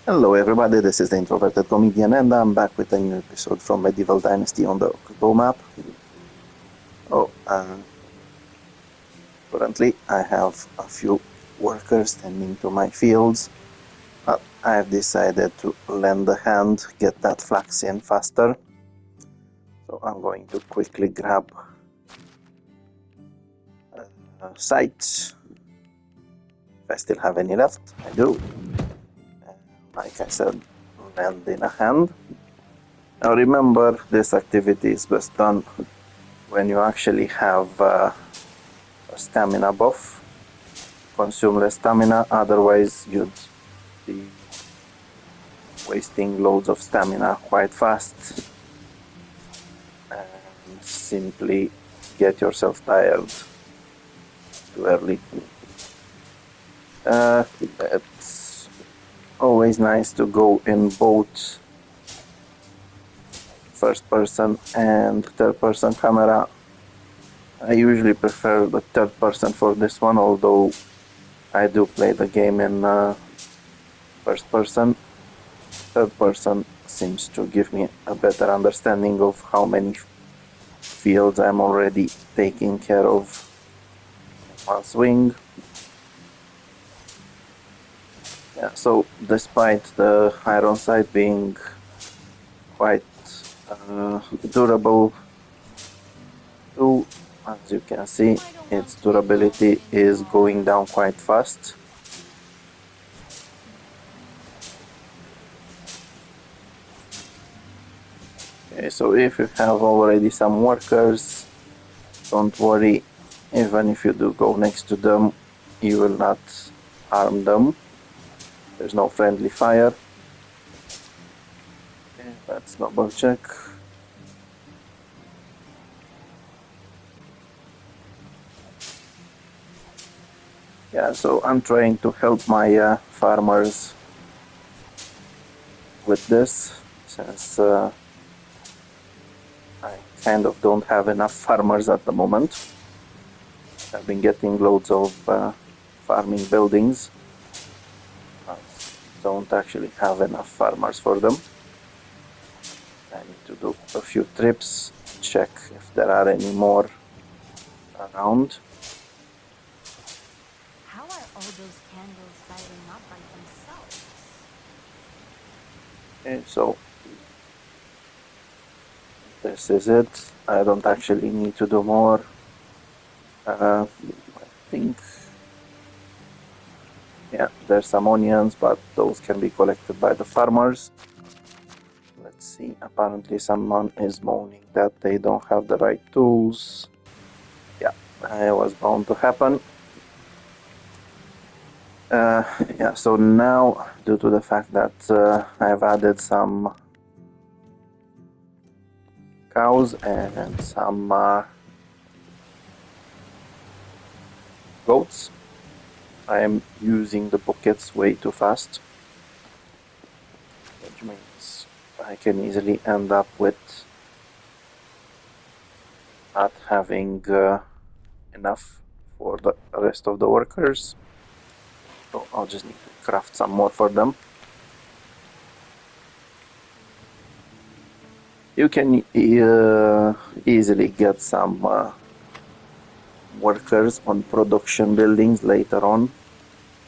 Hello everybody, this is the Introverted Comedian and I'm back with a new episode from Medieval Dynasty on the Oxbow Map. Oh, currently I have a few workers tending to my fields, but I've decided to lend a hand, get that flax in faster. So I'm going to quickly grab sites, if I still have any left, I do. And like I said, lend in a hand. Now remember, this activity is best done when you actually have a stamina buff. Consume less stamina, otherwise you'd be wasting loads of stamina quite fast and simply get yourself tired too early. It's always nice to go in both first person and third person camera. I usually prefer the third person for this one, although I do play the game in first person. Third person seems to give me a better understanding of how many fields I'm already taking care of in one swing. Yeah, so despite the iron sight being quite durable too, as you can see, its durability is going down quite fast. Okay, so if you have already some workers, don't worry, even if you do go next to them, you will not harm them. There's no friendly fire. Okay, let's double check. Yeah, so I'm trying to help my farmers with this, since I kind of don't have enough farmers at the moment. I've been getting loads of farming buildings, but don't actually have enough farmers for them. I need to do a few trips, check if there are any more around. How are all those candles lighting up by themselves? Okay, so this is it. I don't actually need to do more. I think, yeah, there's some onions, but those can be collected by the farmers. Let's see, apparently someone is moaning that they don't have the right tools. Yeah, it was bound to happen. Yeah, so now, due to the fact that I've added some cows and some goats, I am using the buckets way too fast, which means I can easily end up with not having enough for the rest of the workers. So I'll just need to craft some more for them. You can easily get some workers on production buildings later on.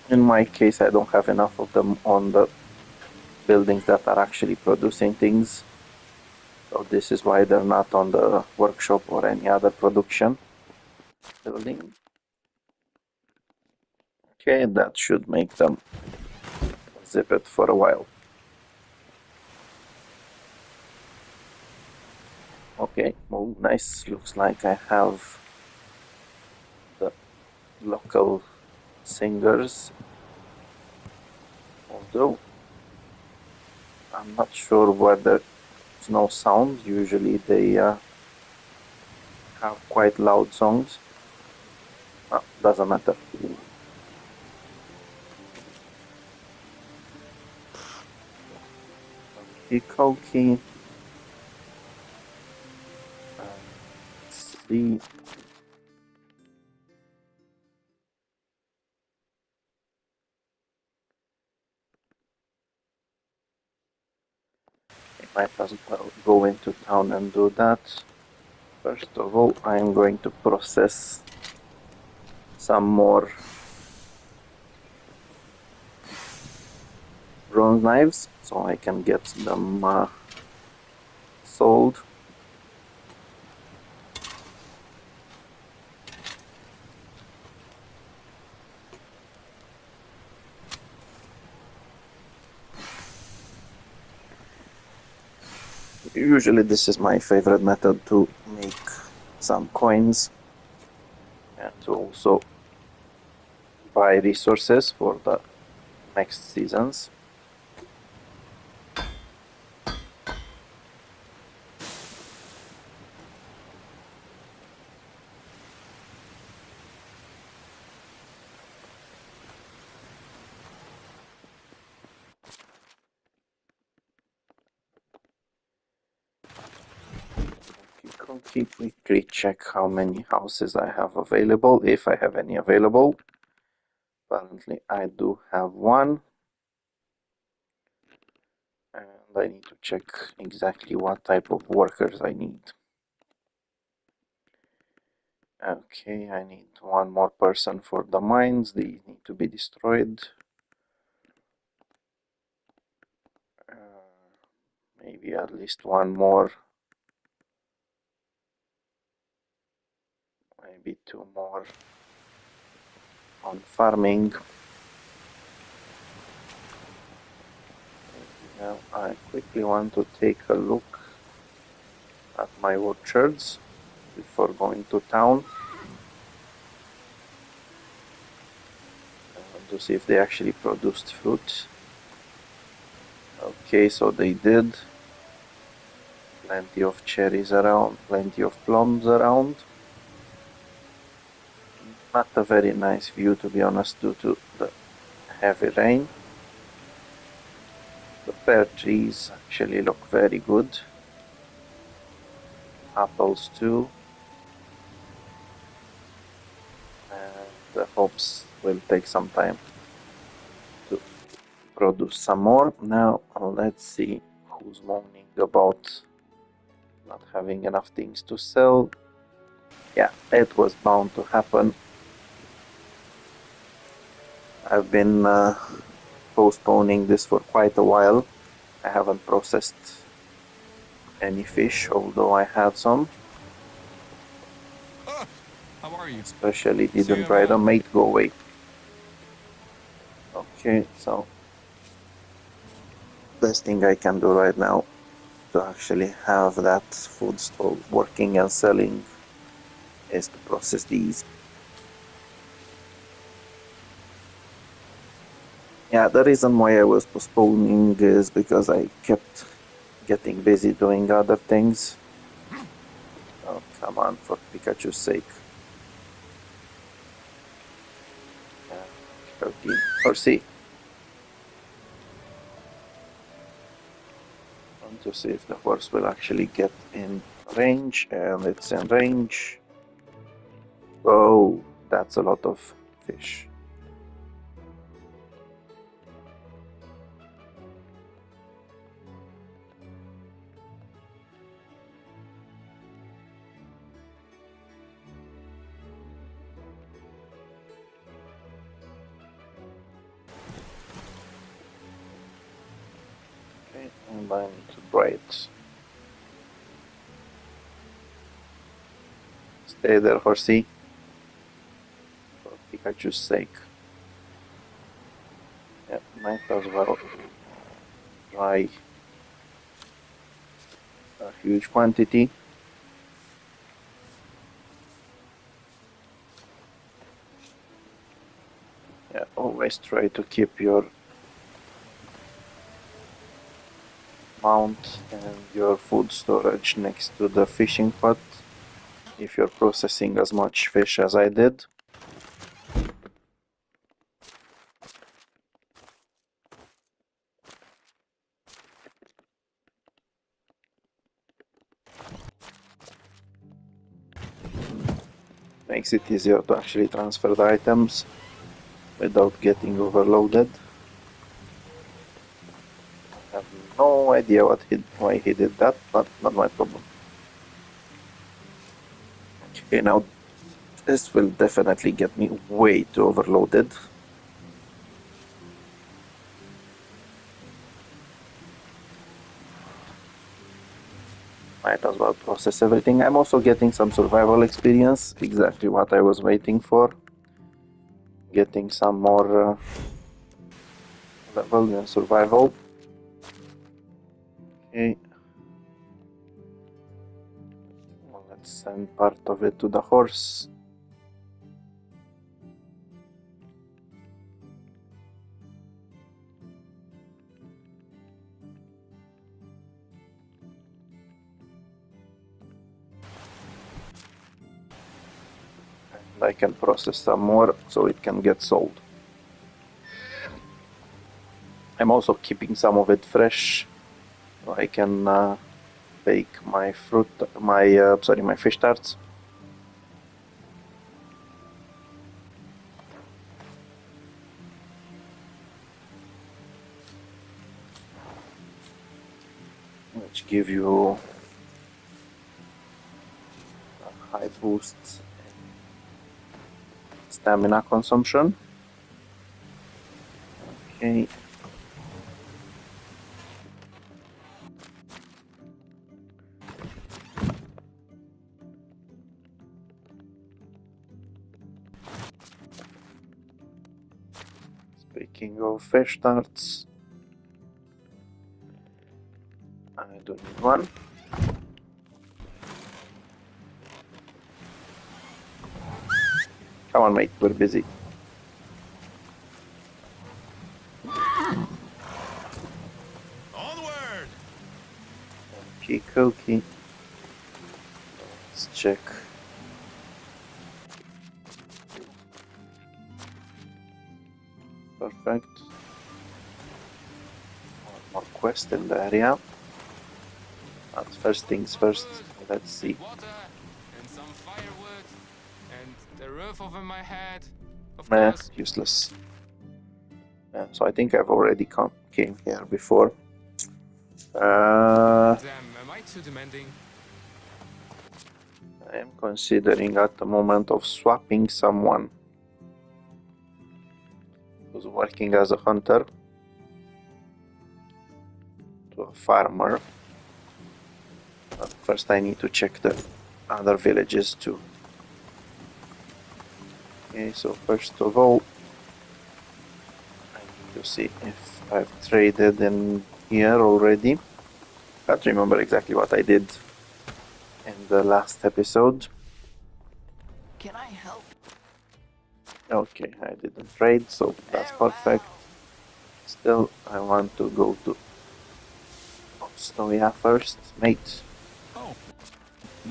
In my case, I don't have enough of them on the buildings that are actually producing things. So this is why they're not on the workshop or any other production building. Okay, that should make them zip it for a while. Okay, well, nice. Looks like I have the local singers, although I'm not sure where there's no sound. Usually they have quite loud songs. Oh, doesn't matter. Okay. Let's see. Might as well go into town and do that. First of all, I'm going to process some more bronze knives so I can get them sold. Usually this is my favorite method to make some coins and to also buy resources for the next seasons. Quickly check how many houses I have available, if I have any available. Apparently I do have one. And I need to check exactly what type of workers I need. Okay, I need one more person for the mines. These need to be destroyed. Maybe at least one more. Maybe two more on farming. Now I quickly want to take a look at my orchards before going to town. I want to see if they actually produced fruit. Okay, so they did. Plenty of cherries around, plenty of plums around. Not a very nice view, to be honest, due to the heavy rain. The pear trees actually look very good. Apples too. And the hops will take some time to produce some more. Now let's see who's moaning about not having enough things to sell. Yeah, it was bound to happen. I've been postponing this for quite a while. I haven't processed any fish, although I had some. How are you? Especially See you didn't at try the home. mate go away. Okay, so best thing I can do right now to actually have that food stall working and selling is to process these. Yeah, the reason why I was postponing is because I kept getting busy doing other things. Oh, come on, for Pikachu's sake. 13. Or see. I want to see if the horse will actually get in range, and it's in range. Oh, that's a lot of fish. Okay, and I need to dry it. Stay there, horsey. For Pikachu's sake. Yeah, might as well dry a huge quantity. Yeah, always try to keep your mount and your food storage next to the fishing pot if you're processing as much fish as I did. Makes it easier to actually transfer the items without getting overloaded. I have no idea idea why he did that, but not my problem. Okay, now this will definitely get me way too overloaded. Might as well process everything. I'm also getting some survival experience, exactly what I was waiting for. Getting some more level in survival. Okay. Well, let's send part of it to the horse. And I can process some more so it can get sold. I'm also keeping some of it fresh so I can bake my my fish tarts. Which give you a high boost in stamina consumption. Okay. Speaking of fish tarts, I do need one. Come on, mate, we're busy. Onward! Okay, cookie. Let's check. Perfect. One more quest in the area. But first things first, let's see. Water and some firewood and the roof over my head. Of Meh, course. useless. So I think I've already came here before. Damn, am I too demanding? I am considering at the moment of swapping someone who's working as a hunter to a farmer. But first I need to check the other villages too. Okay, so first of all, I need to see if I've traded in here already. Can't remember exactly what I did in the last episode. Can I help? Okay, I didn't trade, so that's perfect. Still, I want to go to Oxbow first, mate. Oh,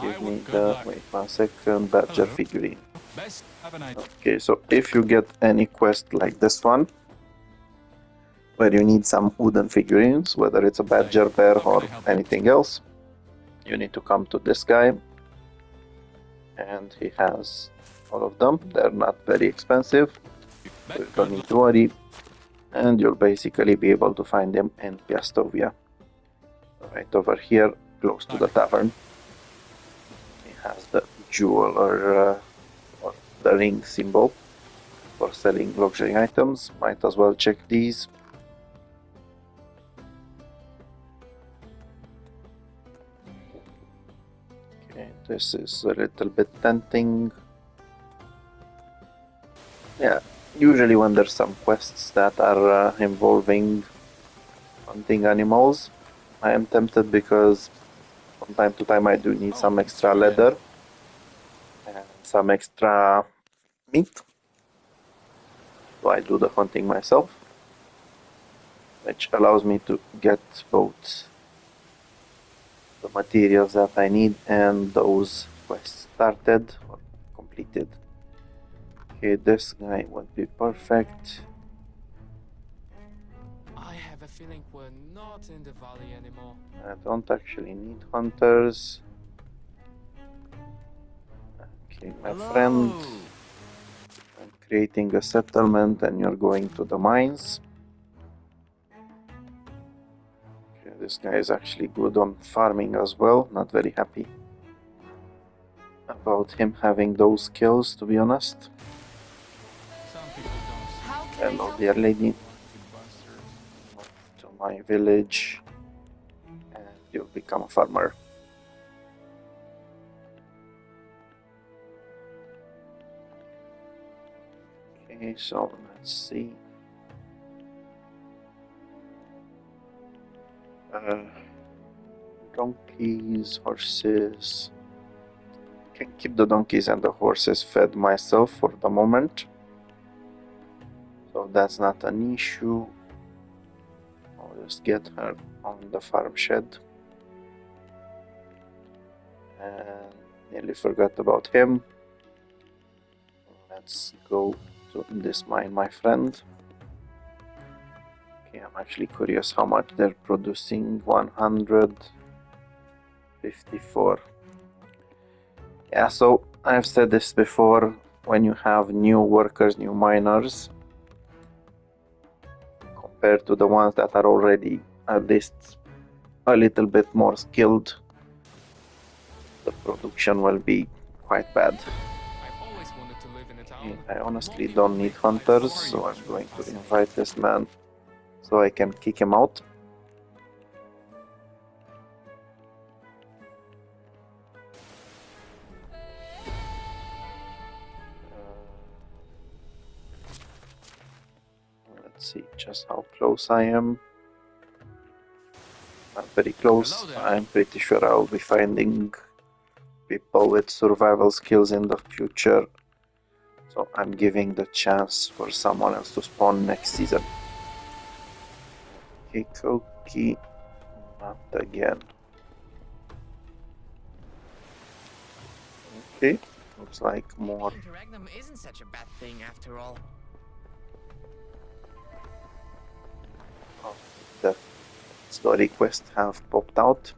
Give me good the, luck. wait 1 second, badger Hello. figurine. Best have a night. Okay, so if you get any quest like this one, where you need some wooden figurines, whether it's a badger, bear, How can or I help you? anything else, you need to come to this guy, and he has all of them. They're not very expensive, so you don't need to worry, and you'll basically be able to find them in Piastovia, right over here, close to the tavern. He has the jewel or the ring symbol for selling luxury items. Might as well check these. Okay, this is a little bit tempting. Yeah, usually when there's some quests that are involving hunting animals, I am tempted because from time to time I do need some extra leather and some extra meat. So I do the hunting myself, which allows me to get both the materials that I need and those quests started or completed. Okay, this guy would be perfect. I have a feeling we're not in the valley anymore. I don't actually need hunters. Okay, my friend, I'm creating a settlement and you're going to the mines. Okay, This guy is actually good on farming as well. Not very happy about him having those skills, to be honest. Some people don't How can I Hello, help? dear lady. lucky bastards. To my village, and you'll become a farmer. Okay, so let's see. Donkeys, horses. Can keep the donkeys and the horses fed myself for the moment, so that's not an issue. I'll just get her on the farm shed. And nearly forgot about him. Let's go to this mine, my friend. Okay, I'm actually curious how much they're producing. 154. Yeah, so I've said this before, when you have new workers, new miners, compared to the ones that are already at least a little bit more skilled, the production will be quite bad. I've always wanted to live in a town. I honestly don't need hunters, so I'm going to invite this man so I can kick him out. Let's see just how close I am. Not very close. Hello there. I'm pretty sure I'll be finding people with survival skills in the future, so I'm giving the chance for someone else to spawn next season. Kikoki, not again. Okay, looks like more. Interregnum isn't such a bad thing after all. of the story quests have popped out.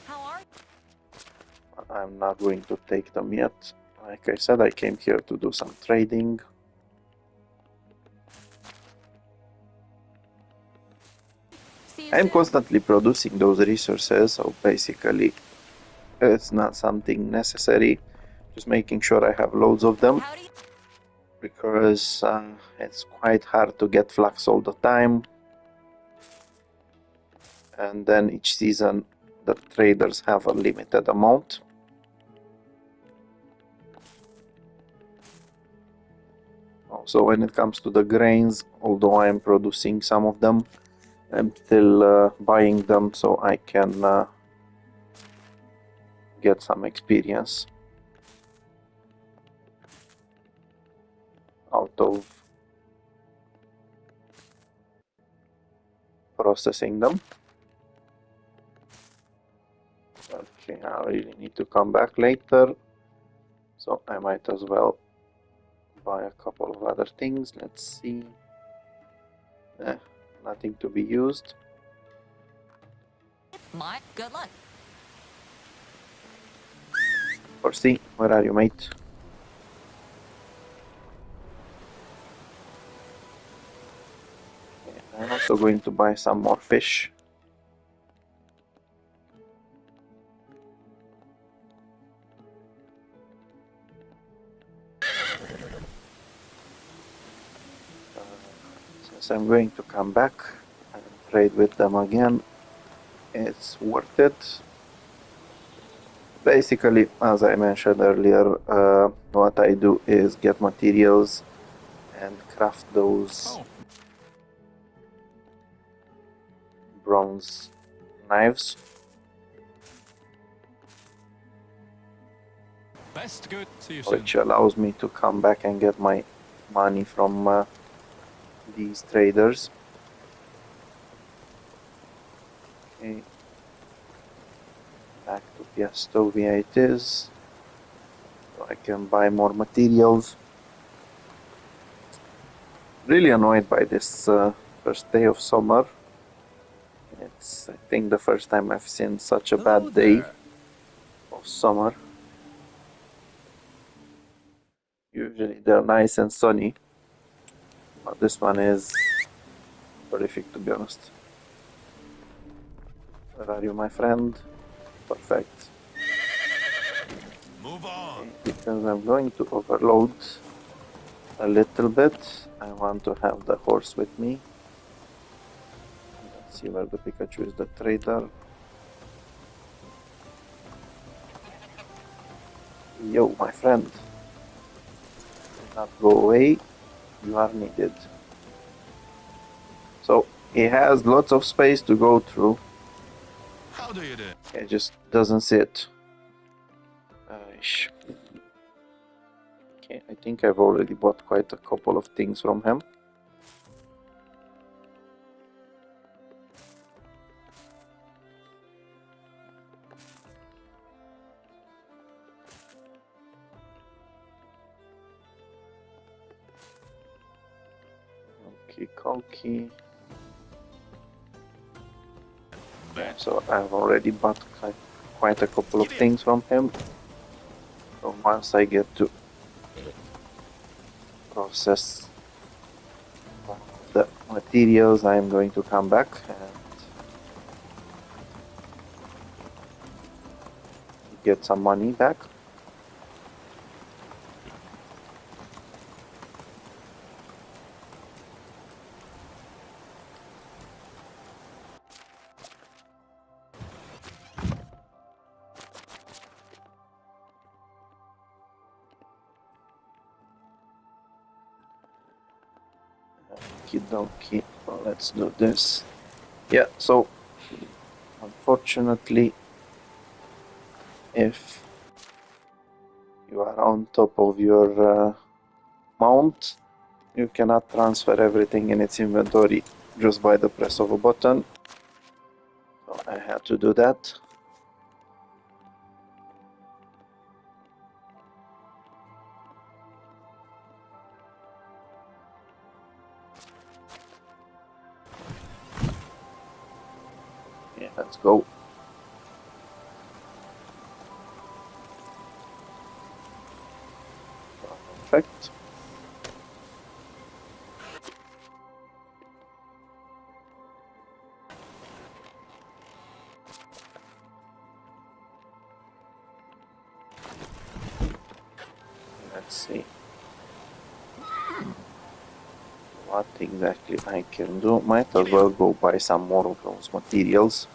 How are I'm not going to take them yet. Like I said, I came here to do some trading. See you I'm soon. constantly producing those resources, so basically it's not something necessary. Just making sure I have loads of them, Howdy. because it's quite hard to get flux all the time. And then each season the traders have a limited amount. Also, when it comes to the grains, although I'm producing some of them, I'm still buying them so I can get some experience out of processing them. Okay, I really need to come back later, so I might as well buy a couple of other things. Let's see. Nothing to be used. My good luck. Horsey, where are you, mate? Okay, I'm also going to buy some more fish. Since I'm going to come back and trade with them again, it's worth it. Basically, as I mentioned earlier, what I do is get materials and craft those Oh, bronze knives. best good. See you soon. Which allows me to come back and get my money from these traders. Okay. Back to Piastovia it is, so I can buy more materials. Really annoyed by this first day of summer. It's, I think, the first time I've seen such a bad day of summer. Usually they're nice and sunny, but this one is horrific, to be honest. Where are you, my friend? Perfect. Move on. Okay, because I'm going to overload a little bit, I want to have the horse with me. Let's see where the Pikachu is, the trader. Yo, my friend. Do not go away. You are needed. So he has lots of space to go through. How do you do? He just doesn't see it. Okay, I think I've already bought quite a couple of things from him. Okay. Yeah, so I've already bought quite a couple of things from him. So once I get to process the materials, I'm going to come back and get some money back. Okie dokie, well, let's do this. Yeah, so unfortunately, if you are on top of your mount, you cannot transfer everything in its inventory just by the press of a button. So I had to do that. Yeah, let's go. Perfect. Let's see what exactly I can do. Might as well go buy some more of those materials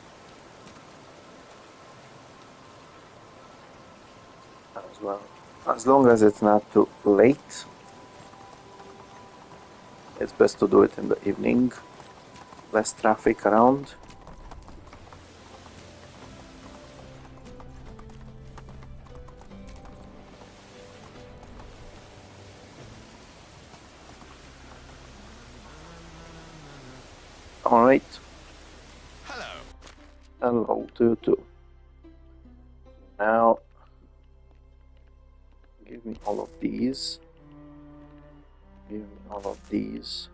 as well. As long as it's not too late, it's best to do it in the evening. Less traffic around. Alright. Hello to you too. Now, give me all of these. Give me all of these.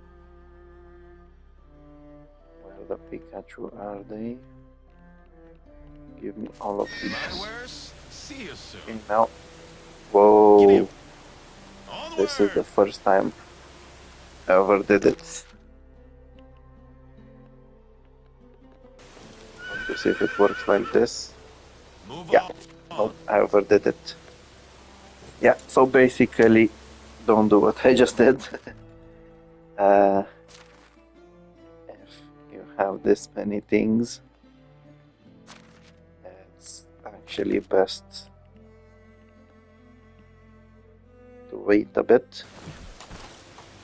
Where the Pikachu are they? Give me all of these. See you soon. Okay, now. Whoa. This is the first time I ever did it. Want to see if it works like this. Yeah, nope, I ever did it. Yeah, so basically, don't do what I just did. If you have this many things, it's actually best to wait a bit.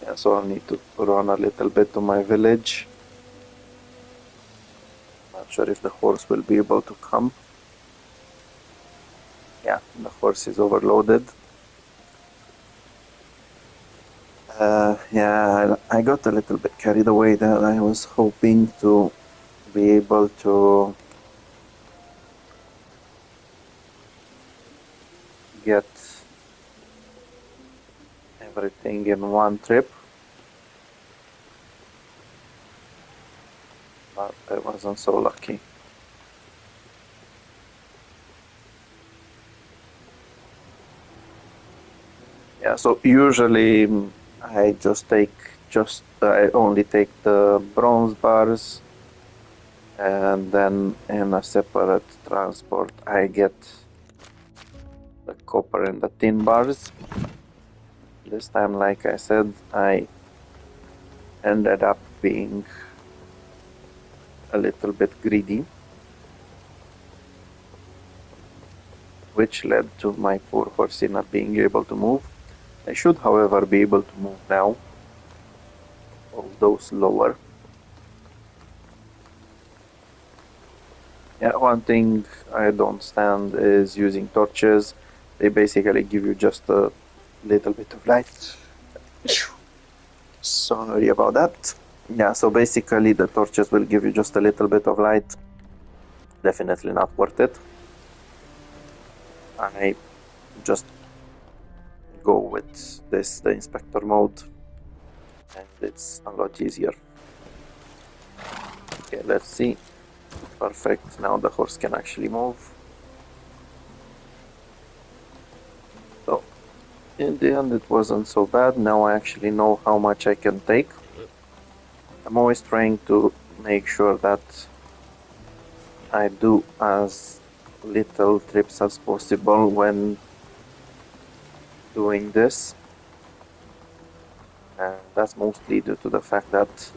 Yeah, so I'll need to run a little bit to my village. Not sure if the horse will be able to come. Yeah, the horse is overloaded. Yeah, I got a little bit carried away there. I was hoping to be able to get everything in one trip, but I wasn't so lucky. Yeah, so usually I only take the bronze bars and then in a separate transport I get the copper and the tin bars. This time, like I said, I ended up being a little bit greedy, which led to my poor horsey not being able to move. I should, however, be able to move now, although slower. Yeah, one thing I don't stand is using torches. They basically give you just a little bit of light. Sorry about that. Yeah, so basically the torches will give you just a little bit of light. Definitely not worth it. I just go with this, the inspector mode, and it's a lot easier. Okay, let's see. Perfect, now the horse can actually move. So, in the end it wasn't so bad. Now I actually know how much I can take. I'm always trying to make sure that I do as little trips as possible when doing this. And that's mostly due to the fact that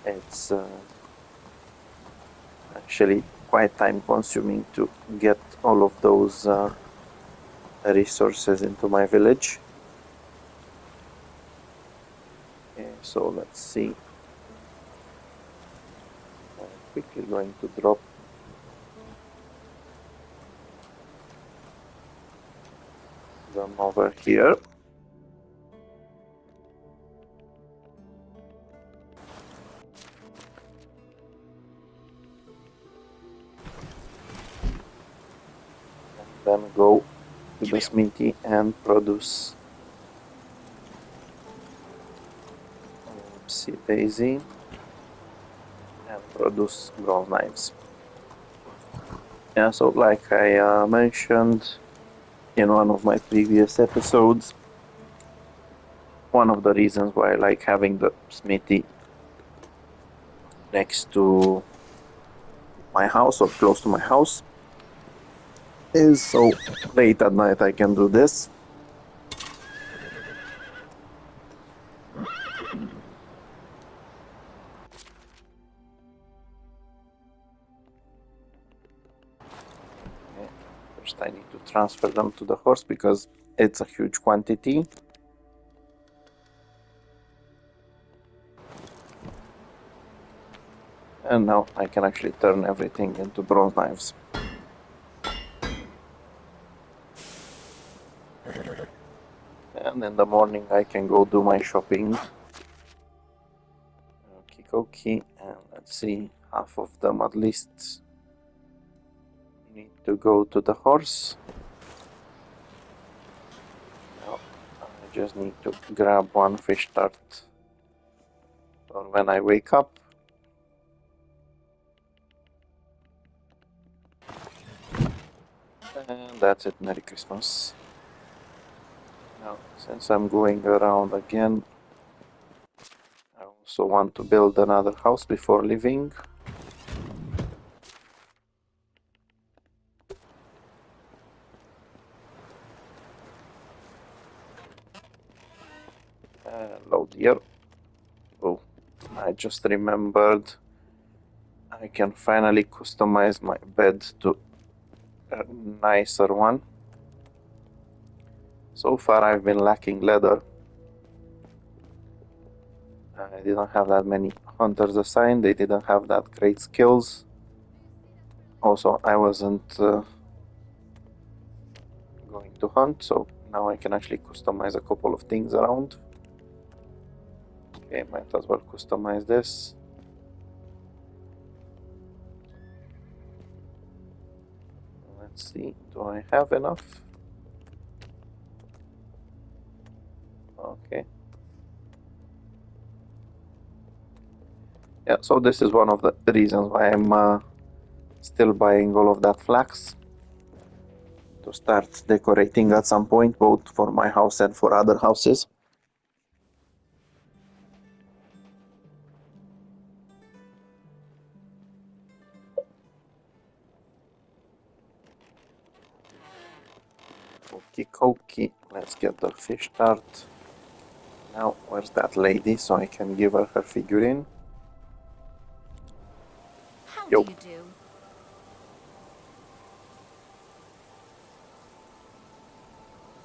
it's actually quite time consuming to get all of those resources into my village. Okay, so let's see. I'm quickly going to drop them over here. And then go to the smithy and produce oopsie daisy and produce bronze knives. Yeah, so like I mentioned in one of my previous episodes, one of the reasons why I like having the smithy next to my house or close to my house is so late at night I can do this. Okay. First I need to transfer them to the horse because it's a huge quantity. And now I can actually turn everything into bronze knives. And in the morning I can go do my shopping. Okie, and let's see, half of them at least need to go to the horse. Now I just need to grab one fish tart for when I wake up. And that's it, Merry Christmas. Now, since I'm going around again, I also want to build another house before leaving. Load here. Oh, I just remembered I can finally customize my bed to a nicer one. So far I've been lacking leather. I didn't have that many hunters assigned, they didn't have that great skills. Also, I wasn't going to hunt, so now I can actually customize a couple of things around. Okay, might as well customize this. Let's see, do I have enough? Okay. Yeah, so this is one of the reasons why I'm still buying all of that flax to start decorating at some point, both for my house and for other houses. Okie dokie. Let's get the fish tart. Now, where's that lady so I can give her figurine? How Yo. do you do?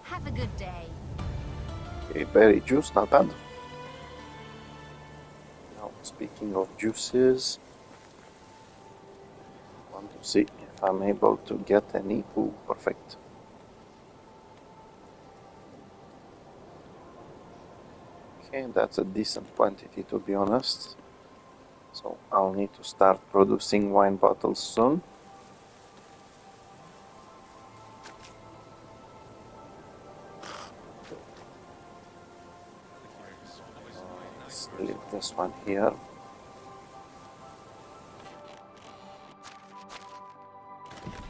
Have a good day. Okay, berry juice, not bad. Now, speaking of juices, I want to see if I'm able to get any. Ooh, perfect. Okay, that's a decent quantity to be honest. So I'll need to start producing wine bottles soon. Let's leave this one here.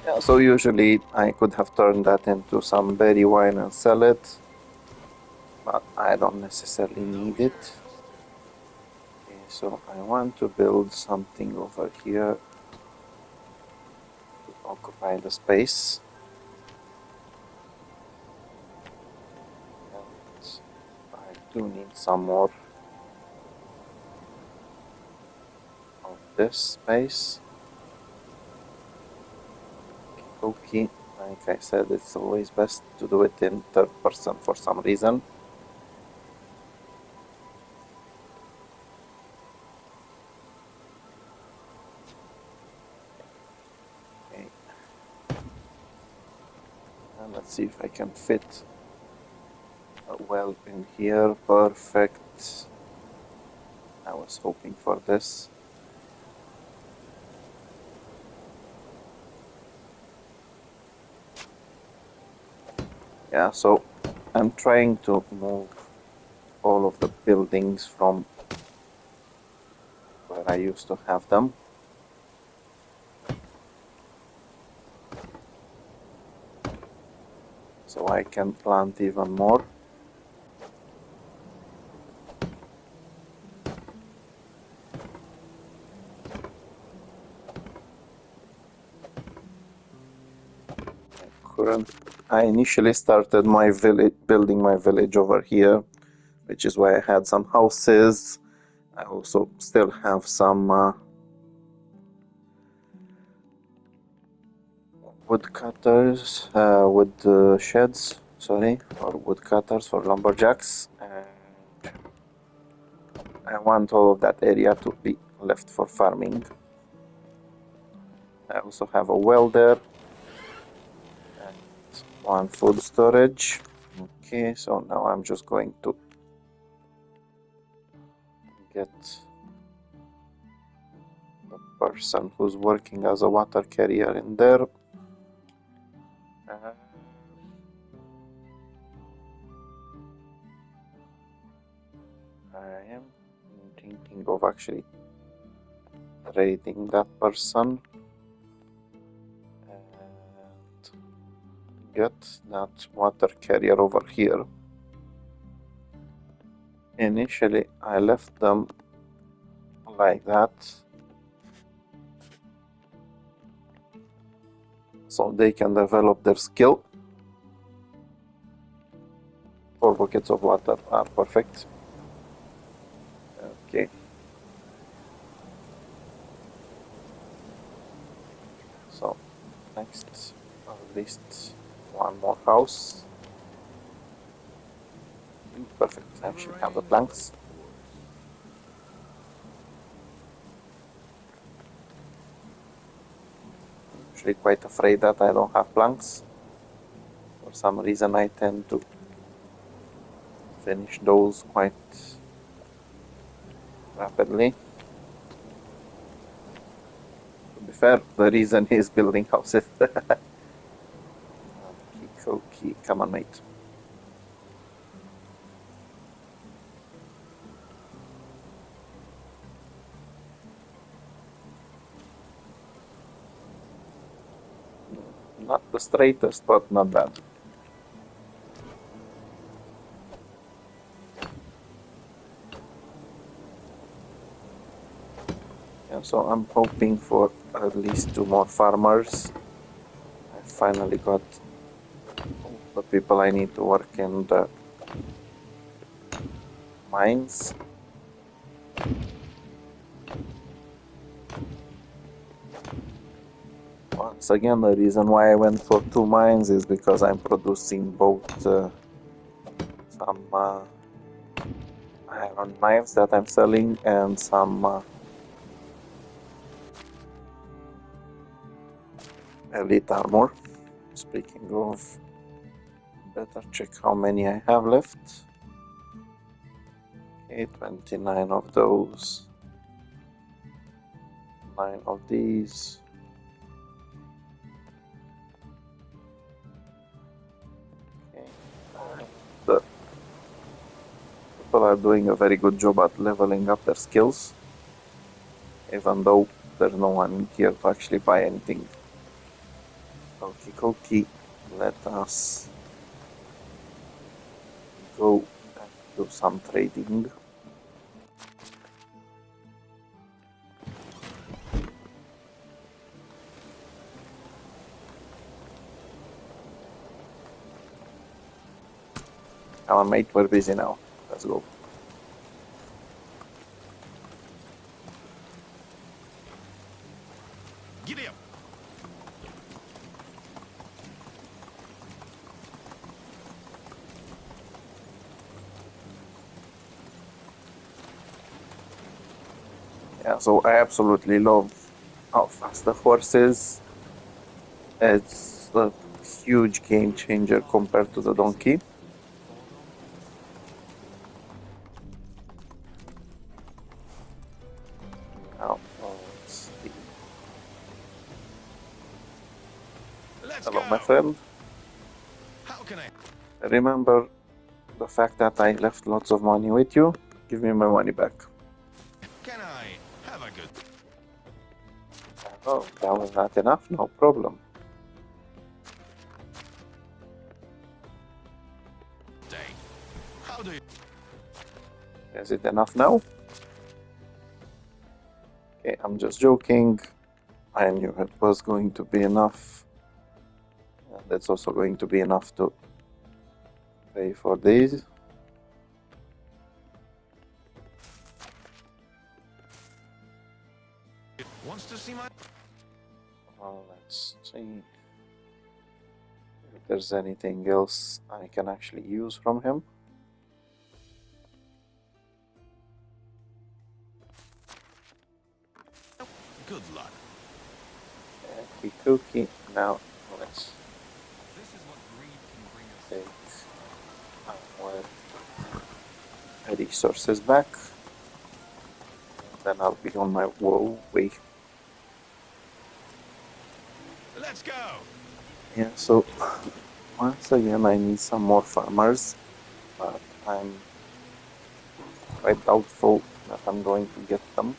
Yeah, so usually I could have turned that into some berry wine and sell it, but I don't necessarily need it. Okay, so I want to build something over here to occupy the space. And I do need some more of this space. Okay, like I said, it's always best to do it in third person for some reason. Okay. And let's see if I can fit a well in here. Perfect. I was hoping for this. Yeah, so I'm trying to move all of the buildings from where I used to have them. So I can plant even more. I initially started my village, building my village over here, which is why I had some houses. I also still have some woodcutters, wood sheds, sorry, or woodcutters for lumberjacks. And I want all of that area to be left for farming. I also have a well there and one food storage. Okay, so now I'm just going to get the person who's working as a water carrier in there. I am thinking of actually raiding that person and get that water carrier over here. Initially, I left them like that so they can develop their skill. 4 buckets of water are perfect. Okay. So next, at least one more house. Perfect. I actually have the planks. I'm actually quite afraid that I don't have planks. For some reason, I tend to finish those quite rapidly. To be fair, the reason he's building houses. Okay, come on, mate. Not the straightest, but not bad. Yeah, so I'm hoping for at least 2 more farmers. I finally got the people I need to work in the mines. Once again, the reason why I went for 2 mines is because I'm producing both some iron knives that I'm selling and some elite armor. Speaking of, better check how many I have left. Okay, 29 of those, 9 of these. Okay, the people are doing a very good job at leveling up their skills, even though there's no one here to actually buy anything. Okay, let us go and do some trading. Come on, mate, we're busy now. Let's go. Giddy up. Yeah, so I absolutely love how fast the horse is. It's a huge game changer compared to the donkey. Now, let's see. Let's Hello, go. my friend. How can I? Remember the fact that I left lots of money with you? Give me my money back. Can I have a good Oh, that was not enough? No problem. day? How do you? Is it enough now? Okay, I'm just joking. I knew it was going to be enough. And it's also going to be enough to pay for these. Wants to see my? Well, let's see if there's anything else I can actually use from him. Good luck. Cookie. Now let's This is what greed can bring us. take our resources back. Then I'll be on my way. Let's go. Yeah, so once again I need some more farmers, but I'm quite doubtful that I'm going to get them.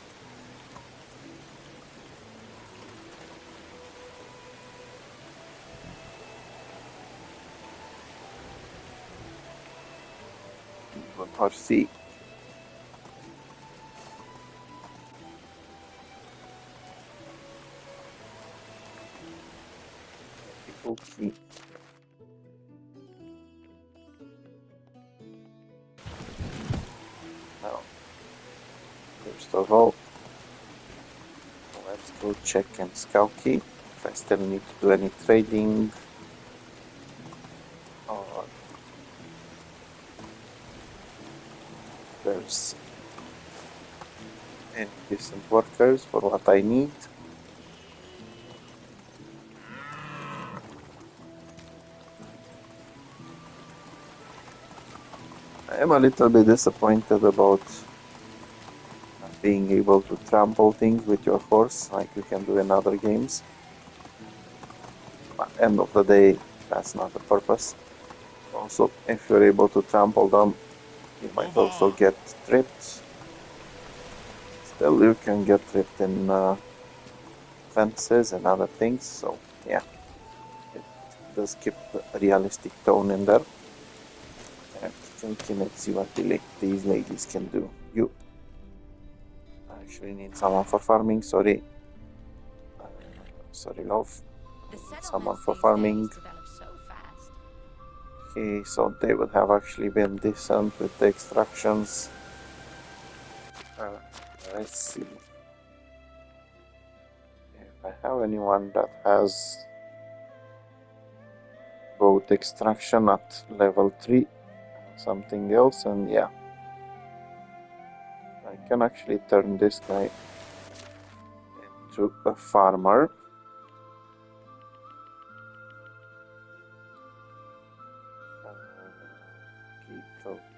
Or see. Okay. Now, first of all, let's go check in Scout Key if I still need to do any trading or there's any decent workers for what I need. I am a little bit disappointed about not being able to trample things with your horse like you can do in other games. But end of the day, that's not the purpose. Also, if you're able to trample them, you might Move also on. get tripped. Still, you can get tripped in fences and other things, so yeah, it does keep a realistic tone in there. Okay, let's see what these ladies can do. You actually need someone for farming, sorry. Sorry, love. The Someone settlements for these farming. days develop so fast. Okay, so they would have actually been decent with the extractions. Let's see if I have anyone that has both extraction at level 3 and something else, and yeah, I can actually turn this guy into a farmer.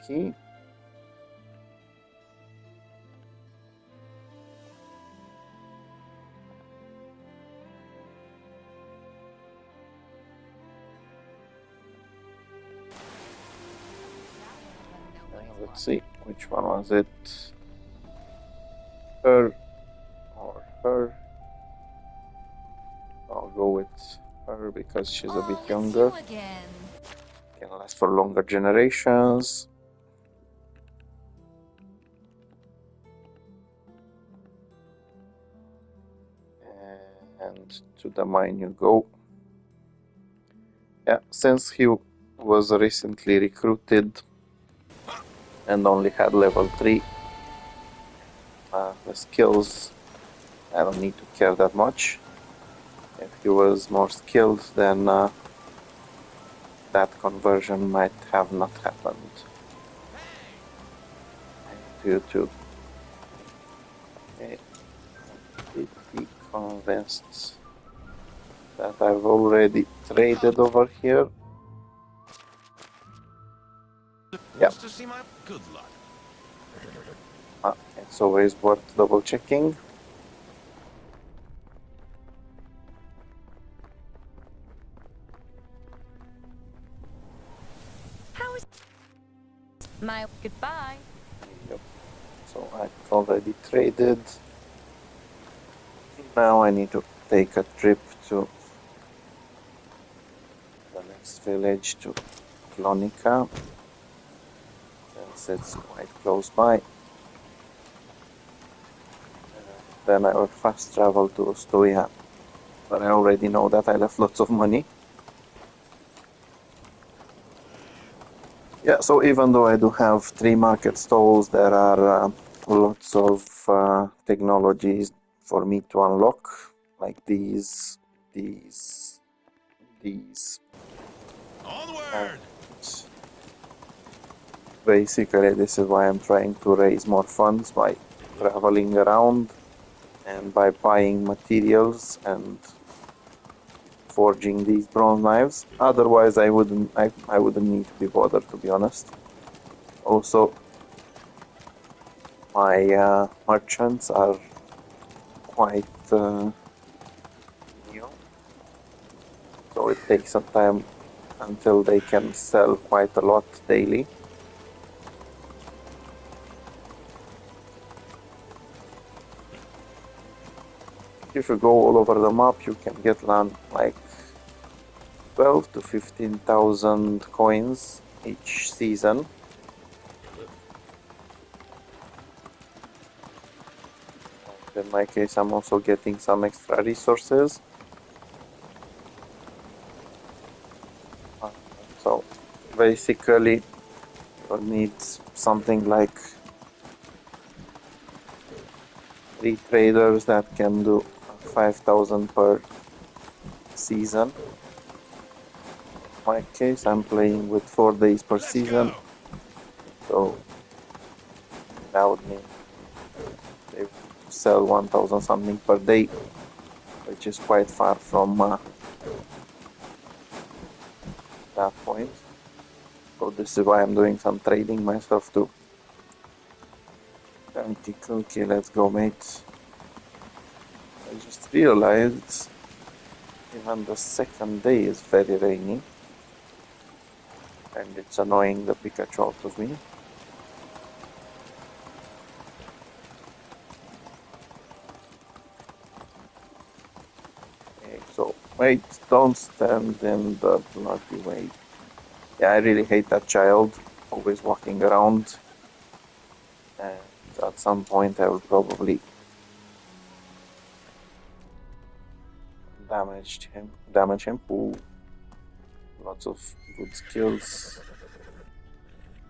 Okay. Let's see, which one was it? Her or her? I'll go with her because she's a bit Oh, younger. it's you again. Can last for longer generations. And to the mine you go. Yeah, since he was recently recruited and only had level 3, the skills, I don't need to care that much. If he was more skilled, then that conversion might have not happened. And you too. Okay. Completely convinced that I've already traded over here. Wants to see my good luck. It's always worth double checking. How is my goodbye? Yep. So I've already traded. Now I need to take a trip to the next village, to Clonica, since it's quite close by. Then I will fast travel to Ostoia, but I already know that I left lots of money. Yeah, so even though I do have 3 market stalls, there are lots of technologies for me to unlock, like these. Onward! Basically, this is why I'm trying to raise more funds by traveling around and by buying materials and forging these bronze knives. Otherwise, I wouldn't need to be bothered, to be honest. Also, my merchants are quite new, so it takes some time until they can sell quite a lot daily. If you go all over the map, you can get land like 12 to 15,000 coins each season. And in my case, I'm also getting some extra resources. So basically, you'll need something like 3 traders that can do 5,000 per season. In my case, I'm playing with 4 days per season, so that would mean they sell 1,000 something per day, which is quite far from that point. So this is why I'm doing some trading myself too. Okay, let's go, mate. I just realized even the second day is very rainy, and it's annoying the Pikachu out of me. Okay, so wait, don't stand in the bloody way. Yeah, I really hate that child, always walking around, and at some point I will probably damage him. Ooh, Lots of good skills.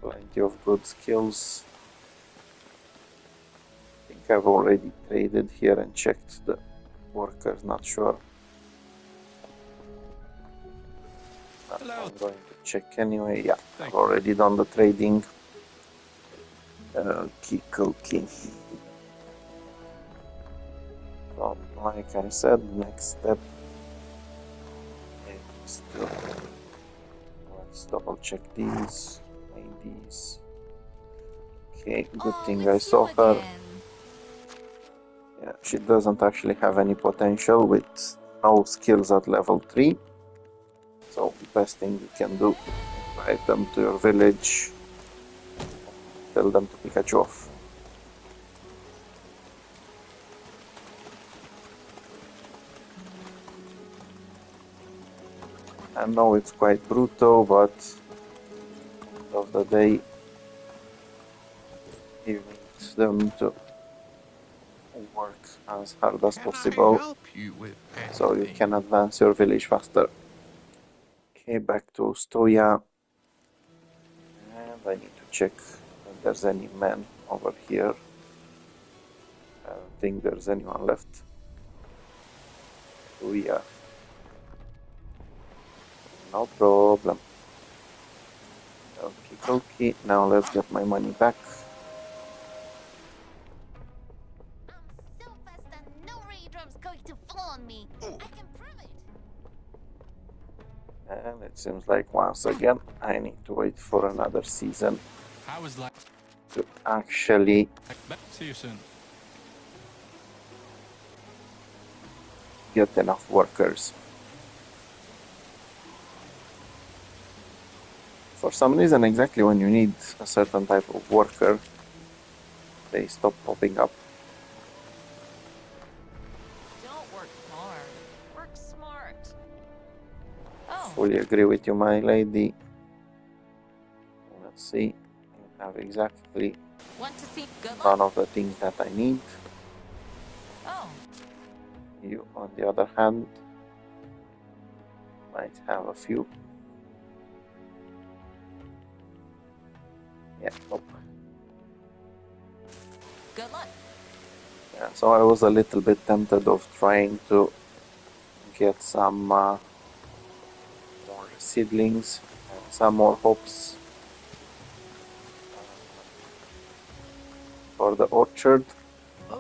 Plenty of good skills. I think I've already traded here and checked the workers, not sure. Hello. I'm going to check anyway. Yeah, I've already done the trading. Okay. So, like I said, next step is to let's double check these. Make these. Okay, good thing I it's saw you her. again. Yeah, she doesn't actually have any potential with no skills at level 3. So, best thing you can do, invite them to your village, tell them to Pikachu off. I know it's quite brutal, but at the end of the day, you need them to work as hard as Can I possible help you with so you anything? can advance your village faster. Okay, back to Stoya. And I need to check if there's any men over here. I don't think there's anyone left. Stoya. No problem. Okay, now let's get my money back. I'm so fast that no raindrop's going to fall on me. I can prove it. And it seems like once again I need to wait for another season How was life? to actually See you soon. get enough workers. For some reason, exactly when you need a certain type of worker, they stop popping up. Don't work hard. Work smart. Oh, Fully agree with you, my lady. Let's see. You have exactly want to see? Good luck. none of the things that I need. Oh, You, on the other hand, might have a few. Yeah, nope. good luck. Yeah, so I was a little bit tempted of trying to get some more seedlings and some more hops for the orchard.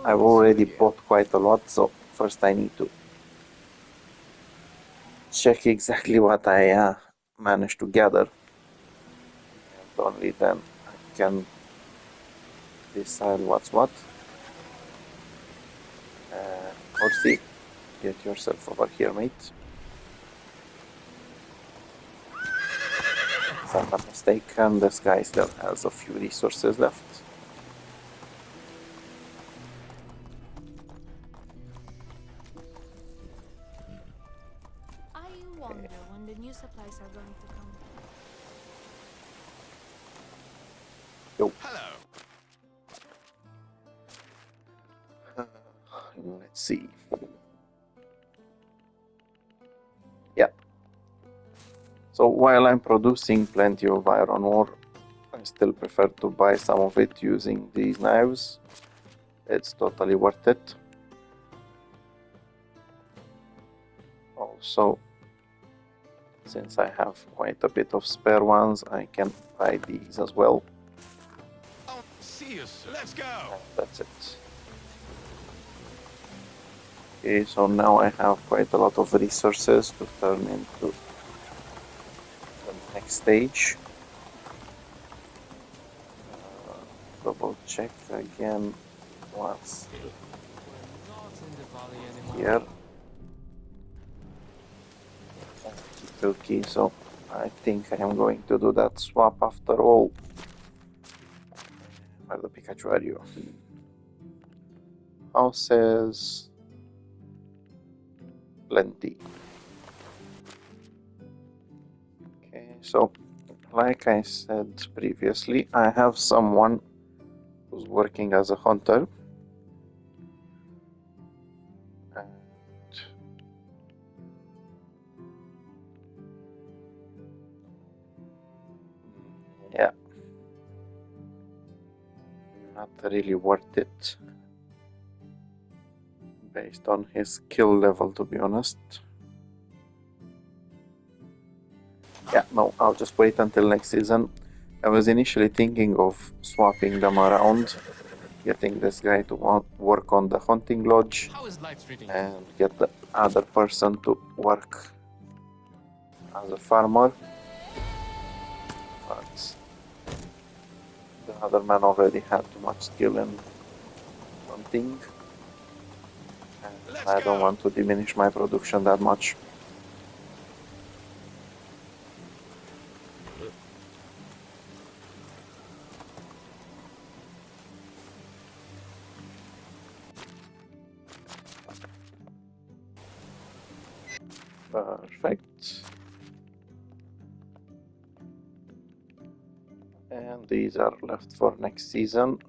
I've already bought quite a lot, so first I need to check exactly what I managed to gather, and only then I can decide what's what. Horsey, get yourself over here, mate. If I'm not mistaken, this guy still has a few resources left. I wonder when the new supplies are going to come. Yo. Hello. Let's see. Yeah. So while I'm producing plenty of iron ore, I still prefer to buy some of it using these knives. It's totally worth it. Also, since I have quite a bit of spare ones, I can buy these as well. Oh, see you soon. Let's go. And that's it. Okay, so now I have quite a lot of resources to turn into the next stage. Double check again once We're not in the valley anymore. here. Okay, so I think I am going to do that swap after all. Where the Pikachu are you? Houses. Plenty. Okay, so like I said previously, I have someone who's working as a hunter. And, Yeah. Not really worth it. Based on his skill level, to be honest. Yeah, no, I'll just wait until next season. I was initially thinking of swapping them around, getting this guy to work on the hunting lodge How is life treating you? and get the other person to work as a farmer. But the other man already had too much skill in hunting, and Let's I don't go. want to diminish my production that much. Perfect. And these are left for next season.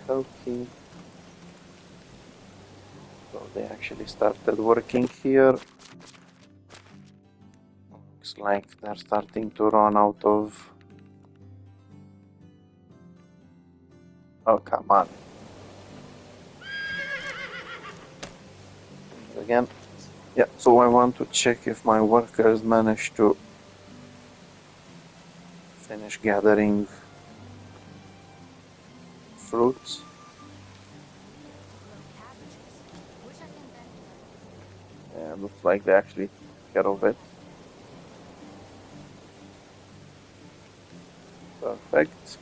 Okay. So they actually started working here. Looks like they're starting to run out of... Oh, come on. Again. Yeah, so I want to check if my workers managed to finish gathering fruits. Grow cabbages. Wish I can bend them. Yeah, looks like they actually took care of it. Perfect.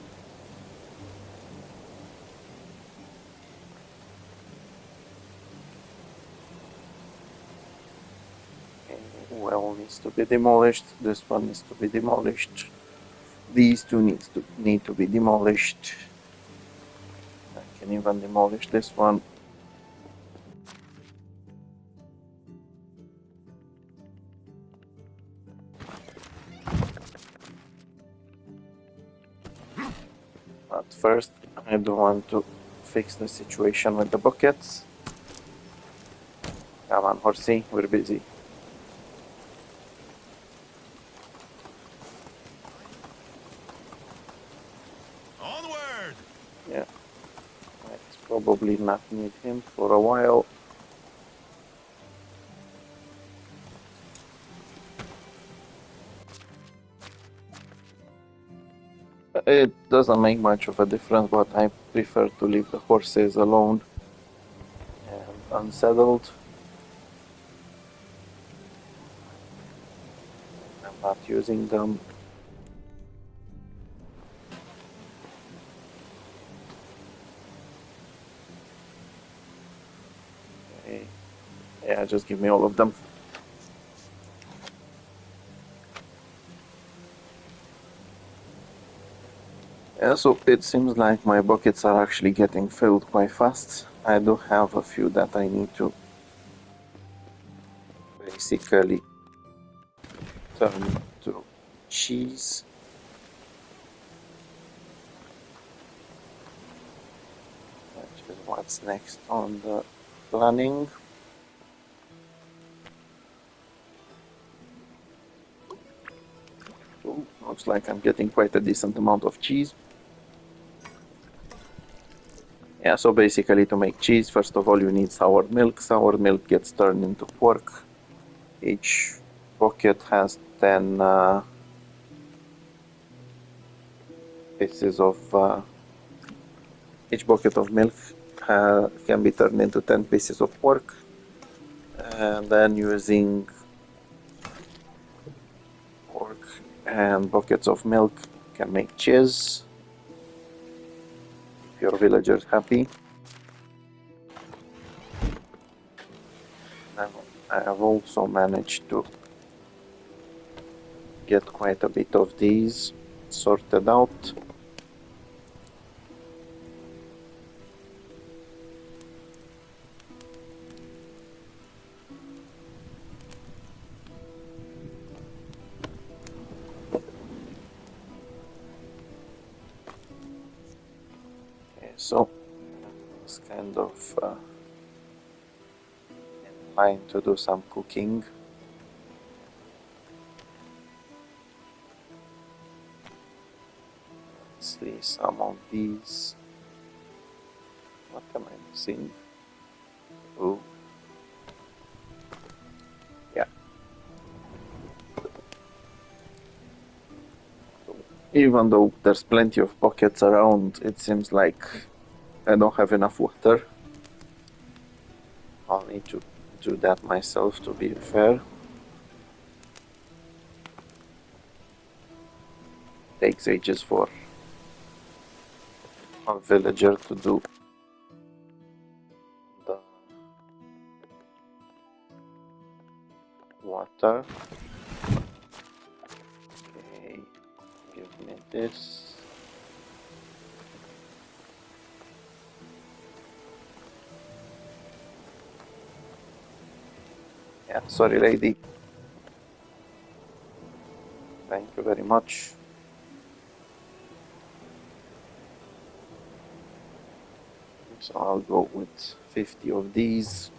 Well, needs to be demolished. This one needs to be demolished. These two need to be demolished. I can even demolish this one. But first, I do want to fix the situation with the buckets. Come on, horsey, we're busy. Onward. Yeah, let's probably not need him for a while. It doesn't make much of a difference, but I prefer to leave the horses alone and unsettled. I'm not using them. Okay. Yeah, just give me all of them. Yeah, so it seems like my buckets are actually getting filled quite fast. I do have a few that I need to basically turn into cheese. Which is what's next on the planning. Ooh, looks like I'm getting quite a decent amount of cheese. Yeah, so basically to make cheese, first of all you need sour milk. Sour milk gets turned into pork. Each bucket has 10 pieces of... each bucket of milk can be turned into 10 pieces of pork. And then using pork and buckets of milk can make cheese. Keep your villagers happy. Now I have also managed to get quite a bit of these sorted out. Okay, so it's kind of trying to do some cooking. Let's see some of these. What am I missing? Oh. Yeah. So, even though there's plenty of pockets around, it seems like I don't have enough water. I'll need to do that myself, to be fair. Takes ages for a villager to do the water. Okay, give me this. Yeah, sorry lady. Thank you very much. So I'll go with 50 of these.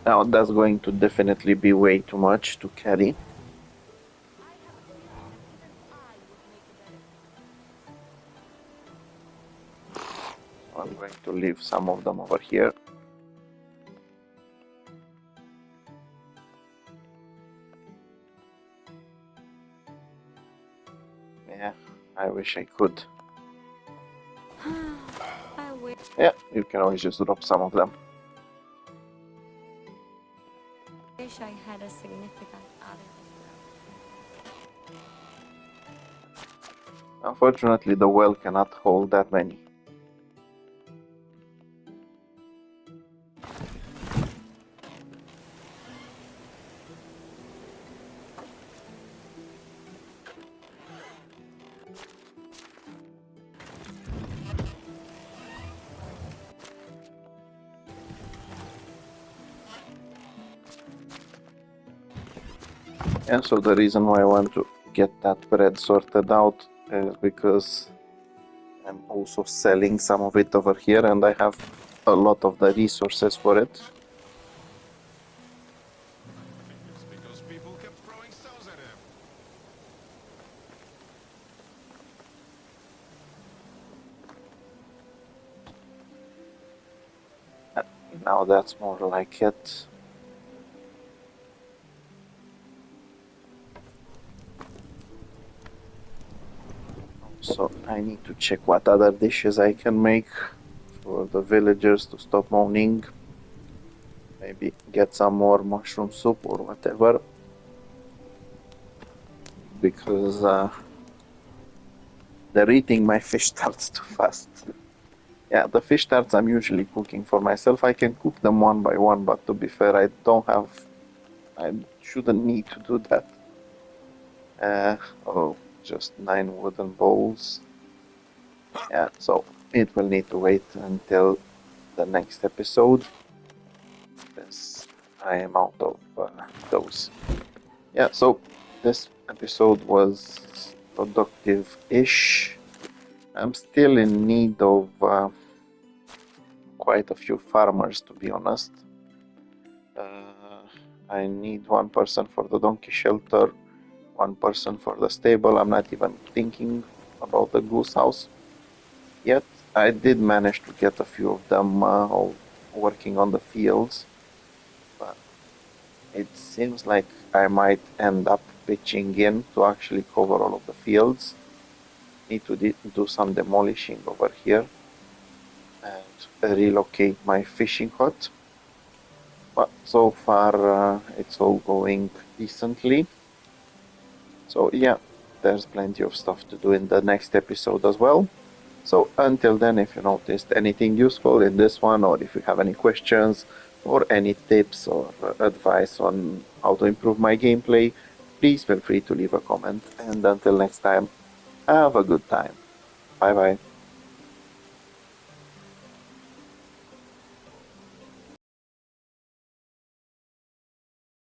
Now that's going to definitely be way too much to carry. I'm going to leave some of them over here. Yeah, I wish I could. I wish Yeah, you can always just drop some of them. I had a significant other. Unfortunately, the well cannot hold that many. And so the reason why I want to get that bread sorted out is because I'm also selling some of it over here and I have a lot of the resources for it. It's because people kept throwing stones at him. Now that's more like it. So I need to check what other dishes I can make for the villagers to stop moaning. Maybe get some more mushroom soup or whatever. Because they're eating my fish tarts too fast. Yeah, the fish tarts I'm usually cooking for myself. I can cook them one by one, but to be fair, I shouldn't need to do that. Oh, just 9 wooden bowls. Yeah, so it will need to wait until the next episode. Since I am out of those. Yeah, so this episode was productive-ish. I'm still in need of quite a few farmers, to be honest. I need one person for the donkey shelter, one person for the stable. I'm not even thinking about the goose house yet. I did manage to get a few of them all working on the fields, but it seems like I might end up pitching in to actually cover all of the fields. Need to do some demolishing over here and relocate my fishing hut. But so far it's all going decently. So yeah, there's plenty of stuff to do in the next episode as well. So until then, if you noticed anything useful in this one, or if you have any questions or any tips or advice on how to improve my gameplay, please feel free to leave a comment. And until next time, have a good time. Bye bye.